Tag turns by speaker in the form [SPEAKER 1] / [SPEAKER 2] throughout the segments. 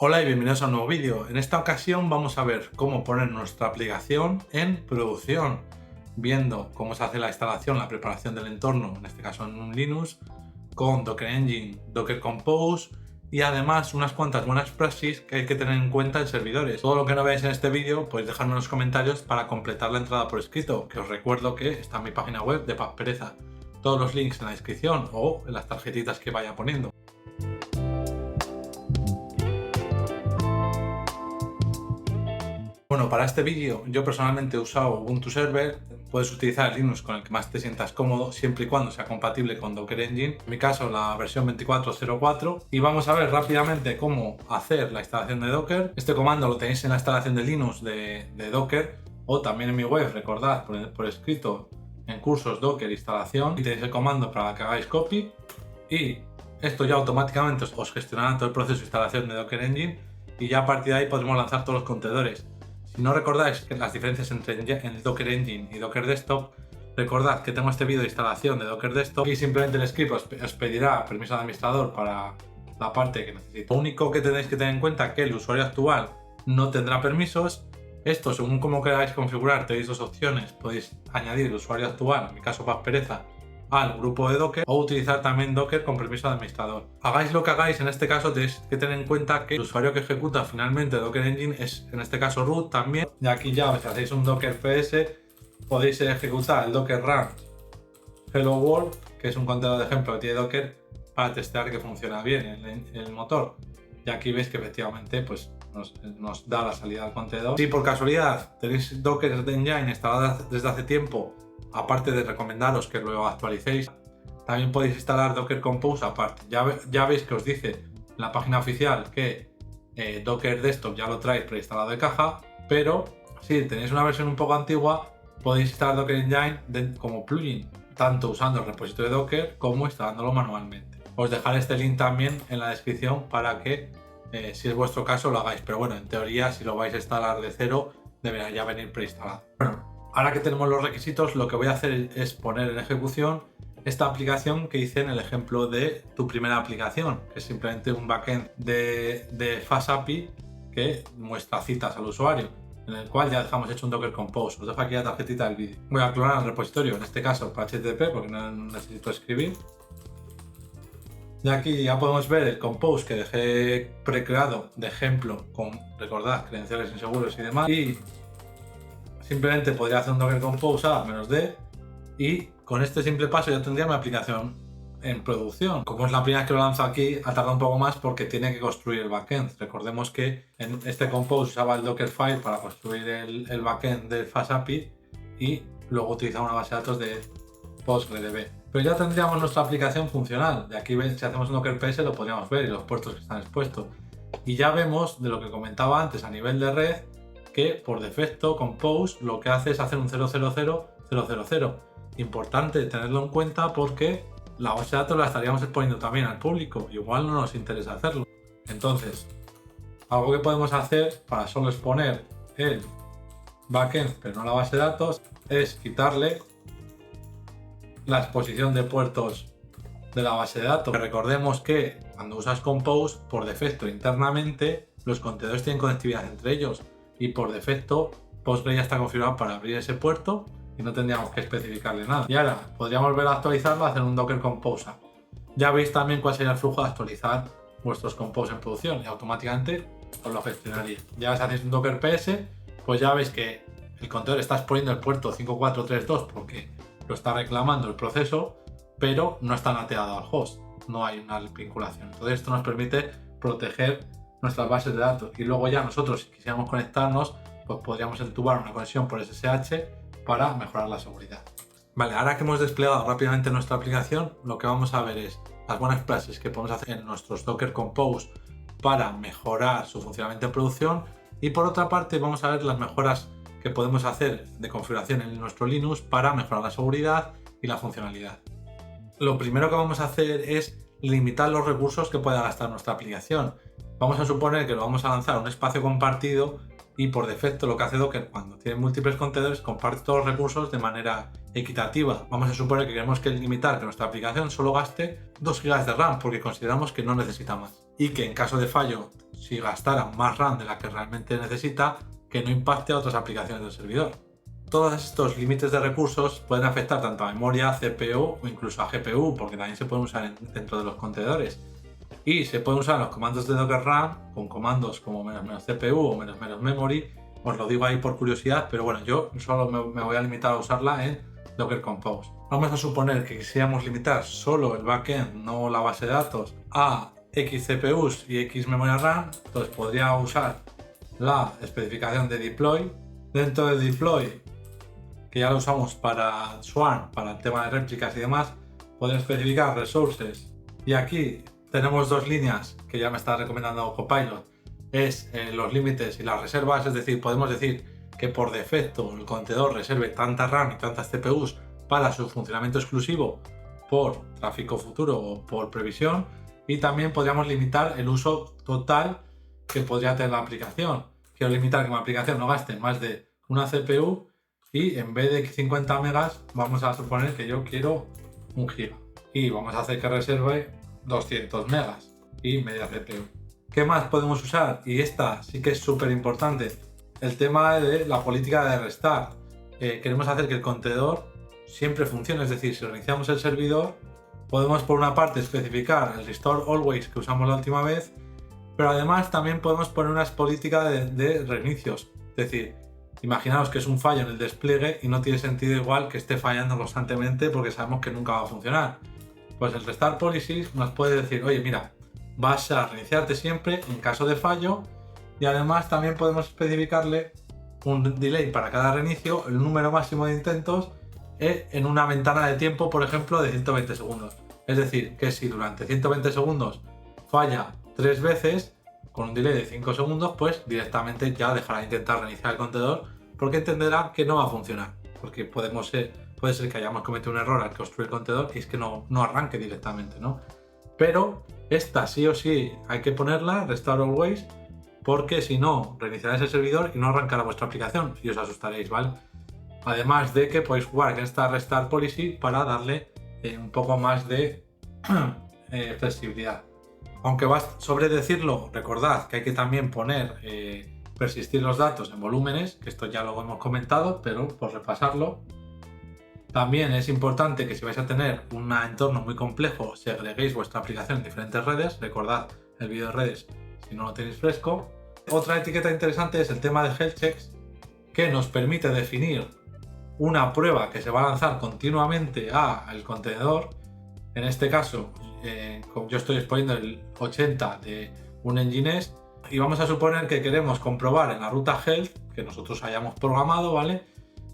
[SPEAKER 1] Hola y bienvenidos a un nuevo vídeo. En esta ocasión vamos a ver cómo poner nuestra aplicación en producción, viendo cómo se hace la instalación, la preparación del entorno, en este caso en un Linux, con Docker Engine, Docker Compose y además unas cuantas buenas praxis que hay que tener en cuenta en servidores. Todo lo que no veáis en este vídeo podéis dejarme en los comentarios para completar la entrada por escrito, que os recuerdo que está en mi página web de Paz Pereza. Todos los links en la descripción o en las tarjetitas que vaya poniendo. Bueno, para este vídeo yo personalmente he usado Ubuntu Server. Puedes utilizar el Linux con el que más te sientas cómodo, siempre y cuando sea compatible con Docker Engine. En mi caso, la versión 24.04. Y vamos a ver rápidamente cómo hacer la instalación de Docker. Este comando lo tenéis en la instalación de Linux de Docker o también en mi web, recordad, por escrito en cursos Docker instalación. Y tenéis el comando para que hagáis copy. Y esto ya automáticamente os gestionará todo el proceso de instalación de Docker Engine. Y ya a partir de ahí podremos lanzar todos los contenedores. Si no recordáis que las diferencias entre el Docker Engine y Docker Desktop, recordad que tengo este vídeo de instalación de Docker Desktop y simplemente el script os pedirá permiso de administrador para la parte que necesito. Lo único que tenéis que tener en cuenta es que el usuario actual no tendrá permisos. Esto, según cómo queráis configurar, tenéis dos opciones. Podéis añadir el usuario actual, en mi caso Paz Pereza, al grupo de Docker o utilizar también Docker con permiso de administrador. Hagáis lo que hagáis, en este caso tenéis que tener en cuenta que el usuario que ejecuta finalmente Docker Engine es en este caso root también. Y aquí ya, si hacéis un Docker PS, podéis ejecutar el Docker Run Hello World, que es un contenedor de ejemplo que tiene Docker para testear que funciona bien el motor. Y aquí veis que efectivamente pues, nos da la salida al contenedor. Si por casualidad tenéis Docker Engine instalado desde hace tiempo, aparte de recomendaros que lo actualicéis, también podéis instalar Docker Compose aparte. Ya veis que os dice en la página oficial que Docker Desktop ya lo trae preinstalado de caja, pero si tenéis una versión un poco antigua, podéis instalar Docker Engine como plugin, tanto usando el repositorio de Docker como instalándolo manualmente. Os dejaré este link también en la descripción para que, si es vuestro caso, lo hagáis. Pero bueno, en teoría, si lo vais a instalar de cero, deberá ya venir preinstalado. Bueno, ahora que tenemos los requisitos, lo que voy a hacer es poner en ejecución esta aplicación que hice en el ejemplo de tu primera aplicación, que es simplemente un backend de FastAPI que muestra citas al usuario, en el cual ya dejamos hecho un Docker Compose. Os dejo aquí la tarjetita del vídeo. Voy a clonar el repositorio, en este caso para HTTP, porque no necesito escribir. Y aquí ya podemos ver el Compose que dejé precreado de ejemplo con, recordad, credenciales inseguros y demás. Y simplemente podría hacer un Docker Compose a -d y con este simple paso ya tendría mi aplicación en producción. Como es la primera vez que lo lanzo aquí, ha tardado un poco más porque tiene que construir el backend. Recordemos que en este Compose usaba el Dockerfile para construir el backend del FastAPI y luego utilizaba una base de datos de PostgreDB. Pero ya tendríamos nuestra aplicación funcional. De aquí, si hacemos un Docker PS, lo podríamos ver y los puertos que están expuestos. Y ya vemos de lo que comentaba antes a nivel de red, que por defecto Compose lo que hace es hacer un 000,000. Importante tenerlo en cuenta porque la base de datos la estaríamos exponiendo también al público. Igual no nos interesa hacerlo. Entonces, algo que podemos hacer para solo exponer el backend pero no la base de datos es quitarle la exposición de puertos de la base de datos. Recordemos que cuando usas Compose, por defecto internamente los contenedores tienen conectividad entre ellos y por defecto Postgre ya está configurado para abrir ese puerto y no tendríamos que especificarle nada. Y ahora podríamos volver a actualizarlo, hacer un Docker Compose. Ya veis también cuál sería el flujo de actualizar vuestros Compose en producción y automáticamente os lo gestionaría. Ya si hacéis un Docker PS, pues ya veis que el contenedor está exponiendo el puerto 5432 porque lo está reclamando el proceso, pero no está nateado al host, no hay una vinculación. Entonces esto nos permite proteger nuestras bases de datos y luego ya nosotros, si quisiéramos conectarnos, pues podríamos entubar una conexión por SSH para mejorar la seguridad. Vale, ahora que hemos desplegado rápidamente nuestra aplicación, lo que vamos a ver es las buenas prácticas que podemos hacer en nuestros Docker Compose para mejorar su funcionamiento en producción y por otra parte vamos a ver las mejoras que podemos hacer de configuración en nuestro Linux para mejorar la seguridad y la funcionalidad. Lo primero que vamos a hacer es limitar los recursos que pueda gastar nuestra aplicación. Vamos a suponer que lo vamos a lanzar a un espacio compartido y por defecto lo que hace Docker cuando tiene múltiples contenedores comparte todos los recursos de manera equitativa. Vamos a suponer que queremos limitar que nuestra aplicación solo gaste 2 GB de RAM porque consideramos que no necesita más. Y que en caso de fallo, si gastara más RAM de la que realmente necesita, que no impacte a otras aplicaciones del servidor. Todos estos límites de recursos pueden afectar tanto a memoria, CPU o incluso a GPU, porque también se pueden usar dentro de los contenedores. Y se pueden usar los comandos de Docker Run con comandos como "-CPU" o "-memory". Os lo digo ahí por curiosidad, pero bueno, yo solo me voy a limitar a usarla en Docker Compose. Vamos a suponer que quisiéramos limitar solo el backend, no la base de datos, a X CPUs y X memoria RAM, entonces podría usar la especificación de deploy. Dentro de deploy, que ya lo usamos para Swarm, para el tema de réplicas y demás, podemos especificar resources. Y aquí tenemos dos líneas que ya me está recomendando Copilot, es los límites y las reservas, es decir, podemos decir que por defecto el contenedor reserve tanta RAM y tantas CPUs para su funcionamiento exclusivo por tráfico futuro o por previsión, y también podríamos limitar el uso total que podría tener la aplicación. Quiero limitar que mi aplicación no gaste más de una CPU y en vez de 50 megas vamos a suponer que yo quiero 1 giga y vamos a hacer que reserve 200 megas y media CPU. ¿Qué más podemos usar? Y esta sí que es súper importante, el tema de la política de restart. Queremos hacer que el contenedor siempre funcione, es decir, si reiniciamos el servidor podemos por una parte especificar el restore always que usamos la última vez, pero además también podemos poner unas políticas de reinicios, es decir, imaginaos que es un fallo en el despliegue y no tiene sentido igual que esté fallando constantemente porque sabemos que nunca va a funcionar. Pues el Restart Policies nos puede decir, oye, mira, vas a reiniciarte siempre en caso de fallo, y además también podemos especificarle un delay para cada reinicio, el número máximo de intentos en una ventana de tiempo, por ejemplo, de 120 segundos. Es decir, que si durante 120 segundos falla 3 veces, con un delay de 5 segundos, pues directamente ya dejará de intentar reiniciar el contenedor porque entenderá que no va a funcionar. Porque puede ser que hayamos cometido un error al construir el contenedor y es que no arranque directamente, ¿no? Pero esta sí o sí hay que ponerla, Restart Always, porque si no, reiniciaréis el servidor y no arrancará vuestra aplicación y os asustaréis, ¿vale? Además de que podéis jugar con esta Restart Policy para darle un poco más de flexibilidad. Aunque va sobre decirlo, recordad que hay que también poner persistir los datos en volúmenes, que esto ya lo hemos comentado, pero por repasarlo. También es importante que si vais a tener un entorno muy complejo, segreguéis vuestra aplicación en diferentes redes. Recordad el vídeo de redes si no lo tenéis fresco. Otra etiqueta interesante es el tema de health checks, que nos permite definir una prueba que se va a lanzar continuamente al contenedor. En este caso, yo estoy exponiendo el 80 de un Nginx y vamos a suponer que queremos comprobar en la ruta health que nosotros hayamos programado, ¿vale?,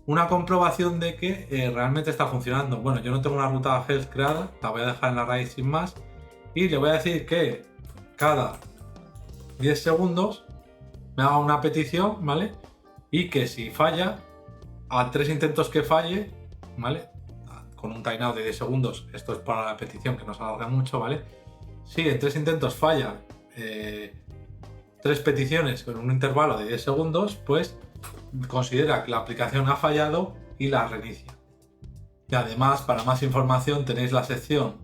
[SPEAKER 1] una comprobación de que realmente está funcionando. Bueno, yo no tengo una ruta health creada, la voy a dejar en la raíz sin más, y le voy a decir que cada 10 segundos me haga una petición, ¿vale?, y que si falla, a 3 intentos que falle, ¿vale?, con un timeout de 10 segundos, esto es para la petición que no se alarga mucho, ¿vale?, si en 3 intentos falla 3 peticiones con un intervalo de 10 segundos, pues considera que la aplicación ha fallado y la reinicia. Y además, para más información tenéis la sección,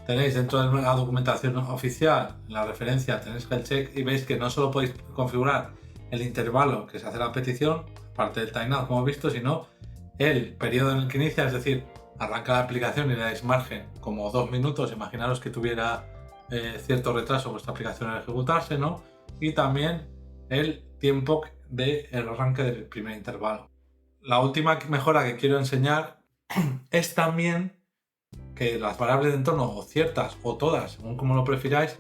[SPEAKER 1] tenéis dentro de la documentación oficial, en la referencia tenéis el check y veis que no solo podéis configurar el intervalo que se hace la petición, aparte del timeout como he visto, sino el periodo en el que inicia, es decir, arranca la aplicación y le dais margen como 2 minutos, imaginaros que tuviera cierto retraso vuestra aplicación al ejecutarse, ¿no? Y también el tiempo del arranque del primer intervalo. La última mejora que quiero enseñar es también que las variables de entorno, o ciertas o todas, según como lo prefiráis,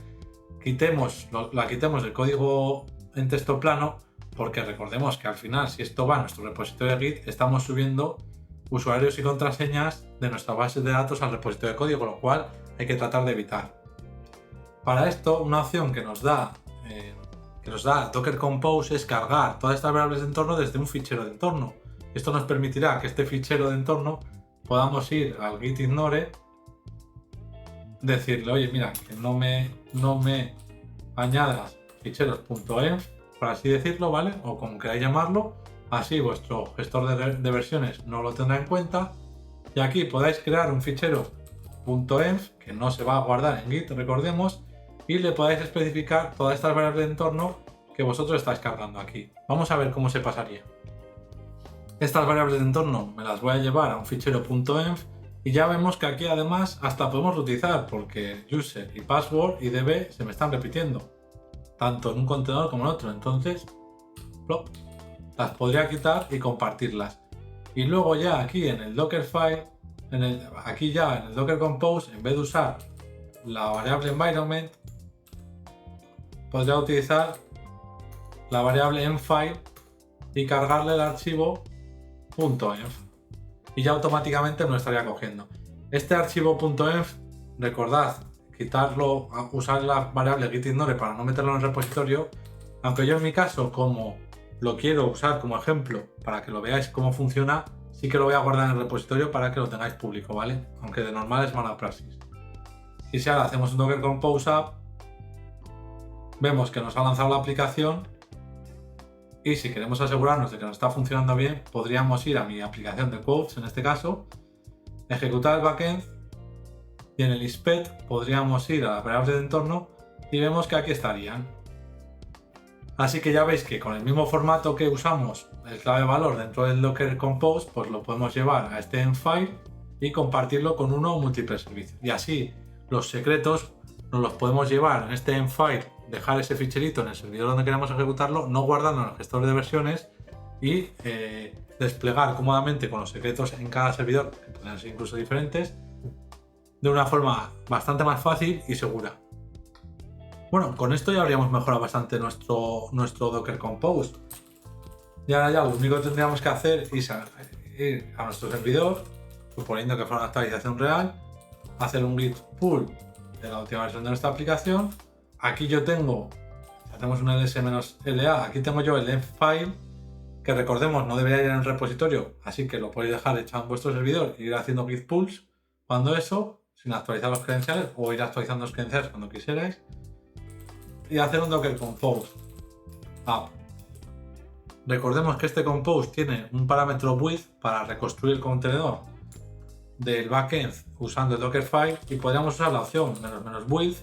[SPEAKER 1] la quitemos del código en texto plano, porque recordemos que al final, si esto va a nuestro repositorio de Git, estamos subiendo usuarios y contraseñas de nuestras bases de datos al repositorio de código, con lo cual hay que tratar de evitar. Para esto, una opción que nos da Docker Compose es cargar todas estas variables de entorno desde un fichero de entorno. Esto nos permitirá que este fichero de entorno podamos ir al git ignore, decirle, oye, mira, que no me añadas ficheros.env, por así decirlo, ¿vale?, o como queráis llamarlo. Así vuestro gestor de versiones no lo tendrá en cuenta y aquí podáis crear un fichero .env que no se va a guardar en Git, recordemos, y le podáis especificar todas estas variables de entorno que vosotros estáis cargando aquí. Vamos a ver cómo se pasaría. Estas variables de entorno me las voy a llevar a un fichero .env y ya vemos que aquí además hasta podemos reutilizar porque user y password y db se me están repitiendo tanto en un contenedor como en otro, entonces plop, las podría quitar y compartirlas. Y luego ya aquí en el Dockerfile, aquí ya en el Docker Compose, en vez de usar la variable environment, podría utilizar la variable envfile y cargarle el archivo .env y ya automáticamente me lo estaría cogiendo. Este archivo .env, recordad quitarlo, usar la variable gitignore para no meterlo en el repositorio, aunque yo en mi caso, como lo quiero usar como ejemplo para que lo veáis cómo funciona, sí que lo voy a guardar en el repositorio para que lo tengáis público, ¿vale? Aunque de normal es mala praxis. Y si ahora hacemos un Docker Compose App, vemos que nos ha lanzado la aplicación y si queremos asegurarnos de que nos está funcionando bien, podríamos ir a mi aplicación de quotes, en este caso, ejecutar el backend y en el inspect podríamos ir a la variable de entorno y vemos que aquí estarían. Así que ya veis que con el mismo formato que usamos el clave valor dentro del Docker Compose, pues lo podemos llevar a este envfile y compartirlo con uno o múltiples servicios. Y así los secretos nos los podemos llevar en este envfile, dejar ese ficherito en el servidor donde queremos ejecutarlo, no guardarlo en el gestor de versiones y desplegar cómodamente con los secretos en cada servidor, que pueden ser incluso diferentes, de una forma bastante más fácil y segura. Bueno, con esto ya habríamos mejorado bastante nuestro Docker Compose. Y ahora ya lo único que tendríamos que hacer es ir a nuestro servidor, suponiendo que fuera una actualización real, hacer un git pull de la última versión de nuestra aplicación. Aquí yo tengo, si hacemos un ls-la, aquí tengo yo el envfile, que recordemos no debería ir en el repositorio, así que lo podéis dejar echado en vuestro servidor e ir haciendo git pulls cuando eso, sin actualizar los credenciales, o ir actualizando los credenciales cuando quisierais, y hacer un Docker Compose App. Recordemos que este Compose tiene un parámetro width para reconstruir el contenedor del backend usando el Dockerfile y podríamos usar la opción "-width"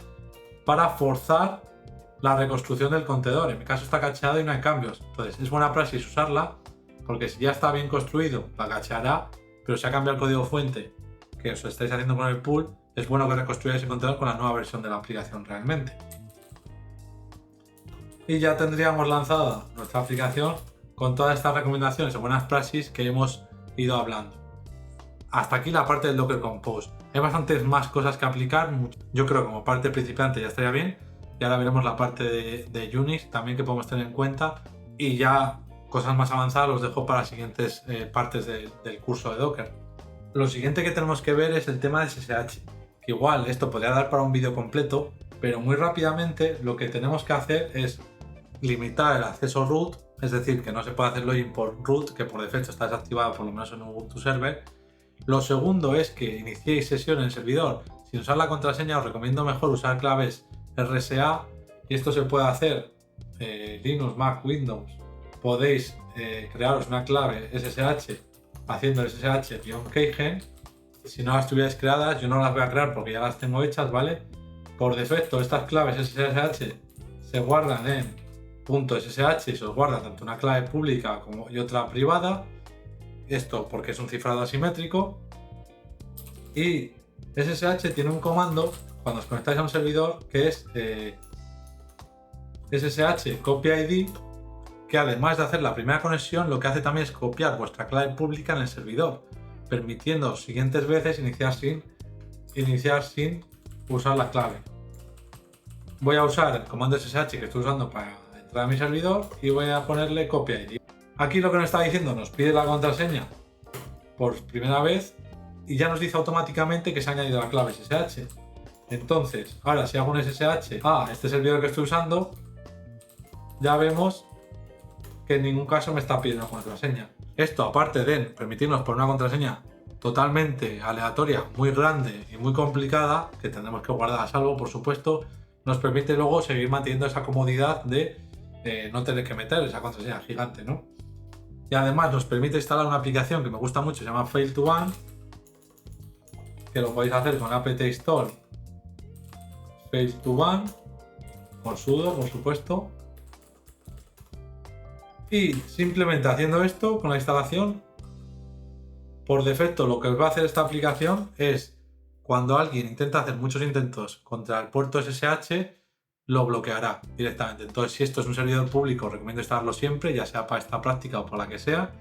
[SPEAKER 1] para forzar la reconstrucción del contenedor. En mi caso está cacheado y no hay cambios, entonces es buena praxis usarla porque si ya está bien construido la cacheará, pero si ha cambiado el código fuente que os estáis haciendo con el pull, es bueno que reconstruyáis el contenedor con la nueva versión de la aplicación realmente. Y ya tendríamos lanzada nuestra aplicación con todas estas recomendaciones o buenas praxis que hemos ido hablando. Hasta aquí la parte del Docker Compose. Hay bastantes más cosas que aplicar. Yo creo que como parte principiante ya estaría bien. Y ahora veremos la parte de Unix también que podemos tener en cuenta. Y ya cosas más avanzadas los dejo para las siguientes partes del curso de Docker. Lo siguiente que tenemos que ver es el tema de SSH. Que igual esto podría dar para un vídeo completo, pero muy rápidamente lo que tenemos que hacer es limitar el acceso root, es decir, que no se puede hacer login por root, que por defecto está desactivado por lo menos en Ubuntu Server. Lo segundo es que iniciéis sesión en el servidor. Sin usar la contraseña os recomiendo mejor usar claves RSA y esto se puede hacer Linux, Mac, Windows. Podéis crearos una clave SSH haciendo el SSH-keygen. Si no las tuvierais creadas, yo no las voy a crear porque ya las tengo hechas, ¿vale? Por defecto estas claves SSH se guardan en .ssh y se os guarda tanto una clave pública como y otra privada. Esto porque es un cifrado asimétrico. Y SSH tiene un comando cuando os conectáis a un servidor que es SSH copy ID, que además de hacer la primera conexión lo que hace también es copiar vuestra clave pública en el servidor, permitiendo siguientes veces iniciar sin usar la clave. Voy a usar el comando SSH que estoy usando para entrar a mi servidor y voy a ponerle copy ID. Aquí lo que nos está diciendo, nos pide la contraseña por primera vez y ya nos dice automáticamente que se ha añadido la clave SSH. Entonces, ahora si hago un SSH a este servidor que estoy usando, ya vemos que en ningún caso me está pidiendo contraseña. Esto, aparte de permitirnos poner una contraseña totalmente aleatoria, muy grande y muy complicada, que tendremos que guardar a salvo, por supuesto, nos permite luego seguir manteniendo esa comodidad de no tener que meter esa contraseña gigante, ¿no? Y además nos permite instalar una aplicación que me gusta mucho, se llama Fail2One, que lo podéis hacer con apt install face2ban, con sudo, por supuesto. Y simplemente haciendo esto con la instalación, por defecto lo que os va a hacer esta aplicación es, cuando alguien intenta hacer muchos intentos contra el puerto SSH, lo bloqueará directamente. Entonces, si esto es un servidor público, recomiendo instalarlo siempre, ya sea para esta práctica o para la que sea,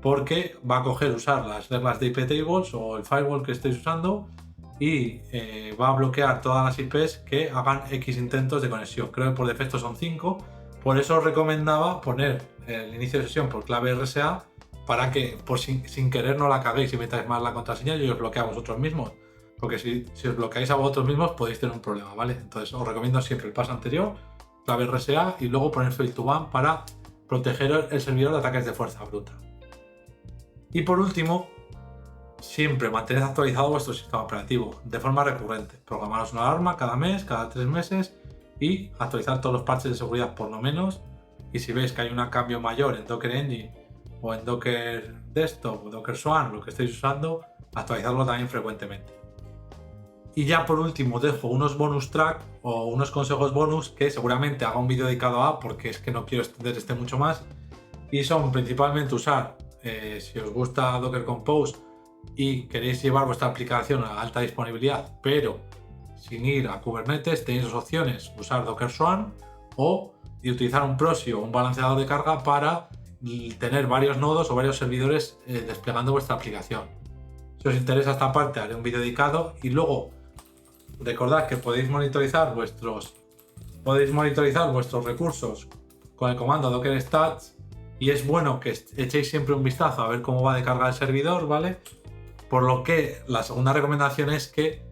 [SPEAKER 1] porque va a usar las reglas de IP tables o el firewall que estéis usando y va a bloquear todas las IPs que hagan X intentos de conexión. Creo que por defecto son 5. Por eso os recomendaba poner el inicio de sesión por clave RSA para que sin querer no la caguéis y metáis mal la contraseña y os bloquea a vosotros mismos. Porque si os bloqueáis a vosotros mismos podéis tener un problema, ¿vale? Entonces os recomiendo siempre el paso anterior, clave RSA y luego poner fail2ban para proteger el servidor de ataques de fuerza bruta. Y por último, siempre mantened actualizado vuestro sistema operativo de forma recurrente. Programaros una alarma cada mes, cada 3 meses y actualizar todos los parches de seguridad por lo menos. Y si veis que hay un cambio mayor en Docker Engine o en Docker Desktop o Docker Swarm, lo que estéis usando, actualizarlo también frecuentemente. Y ya por último dejo unos bonus track o unos consejos bonus que seguramente haga un vídeo dedicado a, porque es que no quiero extender este mucho más. Y son principalmente usar, si os gusta Docker Compose y queréis llevar vuestra aplicación a alta disponibilidad, pero sin ir a Kubernetes, tenéis dos opciones: usar Docker Swarm o utilizar un proxy o un balanceador de carga para tener varios nodos o varios servidores desplegando vuestra aplicación. Si os interesa esta parte, haré un vídeo dedicado. Y luego recordad que podéis monitorizar vuestros recursos con el comando docker stats, y es bueno que echéis siempre un vistazo a ver cómo va de carga el servidor, ¿vale? Por lo que la segunda recomendación es que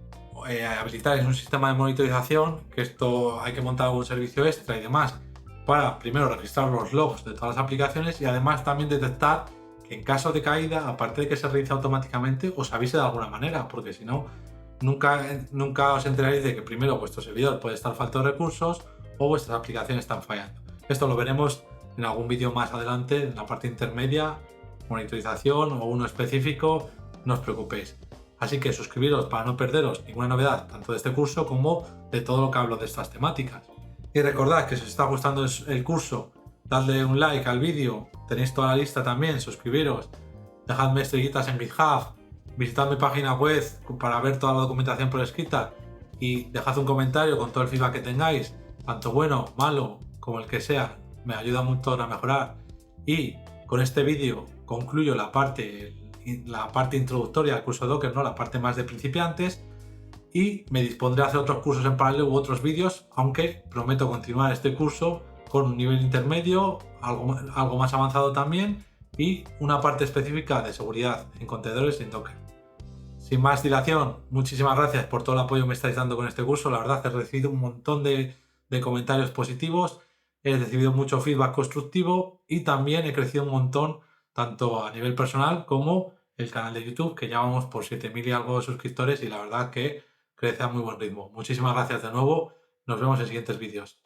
[SPEAKER 1] habilitáis un sistema de monitorización, que esto hay que montar algún servicio extra y demás, para primero registrar los logs de todas las aplicaciones y además también detectar que en caso de caída, aparte de que se realice automáticamente, os avise de alguna manera, porque si no, nunca os enteraréis de que primero vuestro servidor puede estar falto de recursos o vuestras aplicaciones están fallando. Esto lo veremos en algún vídeo más adelante, en la parte intermedia, monitorización o uno específico, no os preocupéis. Así que suscribiros para no perderos ninguna novedad, tanto de este curso como de todo lo que hablo de estas temáticas. Y recordad que si os está gustando el curso, dadle un like al vídeo, tenéis toda la lista también, suscribiros, dejadme estrellitas en GitHub, visitad mi página web para ver toda la documentación por escrita y dejad un comentario con todo el feedback que tengáis, tanto bueno, malo, como el que sea, me ayuda un montón a mejorar. Y con este vídeo concluyo la parte introductoria al curso Docker, ¿no? La parte más de principiantes, y me dispondré a hacer otros cursos en paralelo u otros vídeos, aunque prometo continuar este curso con un nivel intermedio, algo más avanzado también, y una parte específica de seguridad en contenedores y en Docker. Sin más dilación, muchísimas gracias por todo el apoyo que me estáis dando con este curso. La verdad, he recibido un montón de comentarios positivos, he recibido mucho feedback constructivo y también he crecido un montón, tanto a nivel personal como el canal de YouTube, que ya vamos por 7.000 y algo de suscriptores y la verdad que crece a muy buen ritmo. Muchísimas gracias de nuevo, nos vemos en siguientes vídeos.